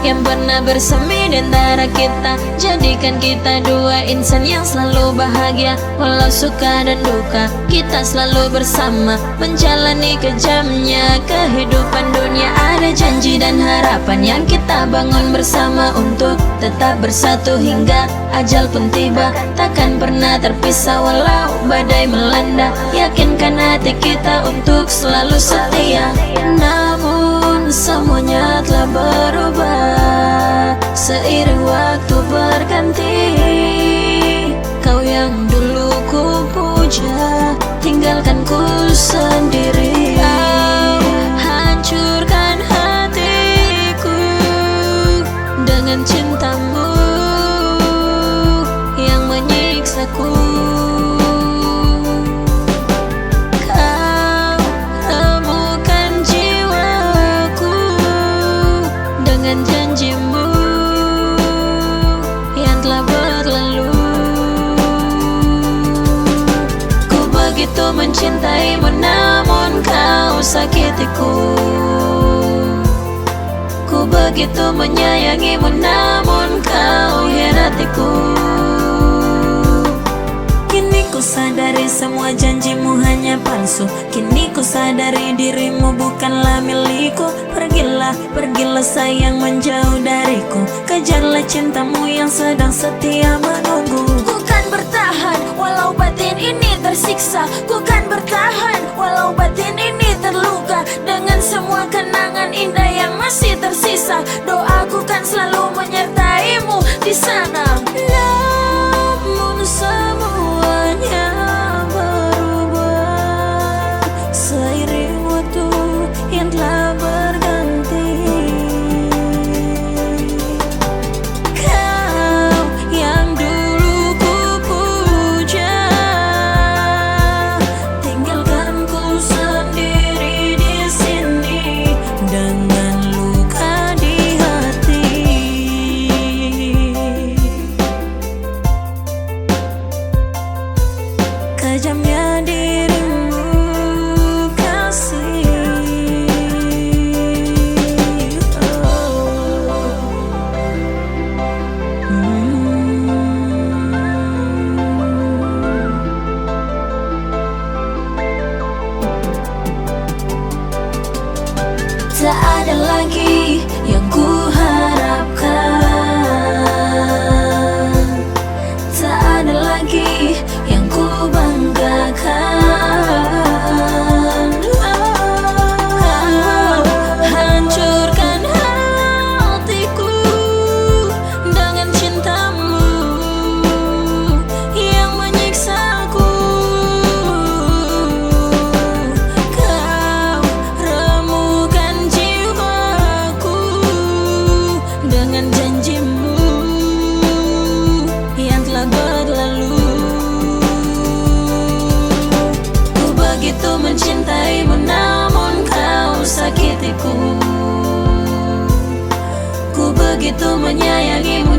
yang pernah bersemi di antara kita. Jadikan kita dua insan yang selalu bahagia, walau suka dan duka kita selalu bersama, menjalani kejamnya kehidupan dunia. Ada janji dan harapan yang kita bangun bersama untuk tetap bersatu hingga ajal pun tiba. Takkan pernah terpisah walau badai melanda, yakinkan hati kita untuk selalu setia. Namun semuanya telah berubah seiring waktu berganti. Kau yang dulu ku puja, tinggalkan ku sendiri. Kau hancurkan hatiku dengan cintamu yang menyiksaku. Kau remukan jiwaku dengan janjimu yang telah berlalu. Ku begitu mencintaimu namun kau sakitiku. Ku begitu menyayangimu namun kau hianatiku. Kini ku sadari semua janjimu hanya palsu. Kini ku sadari dirimu bukanlah milikku. Pergilah, pergilah sayang menjauh dariku. Kejarlah cintamu yang sedang setia menunggu. Ku kan bertahan walau batin ini tersiksa. Ku kan bertahan walau batin ini terluka. Dengan semua kenangan indah yang masih tersisa, doaku kan selalu menyertaimu di sana. Namun semuanya berubah seiring waktu yang telah berganti. Kau yang dulu ku puja, tinggalkan ku sendiri di sini dengan luka di hati. Kejamnya dirimu kasih. Tak ada lagi yang ku harapkan, tak ada lagi yang ku banggakan. Kau hancurkan hatiku dengan cintamu yang menyiksaku. Kau remukan jiwaku dengan janjimu yang telah berlalu. Ku begitu mencintaimu namun kau sakitiku. Ku begitu menyayangimu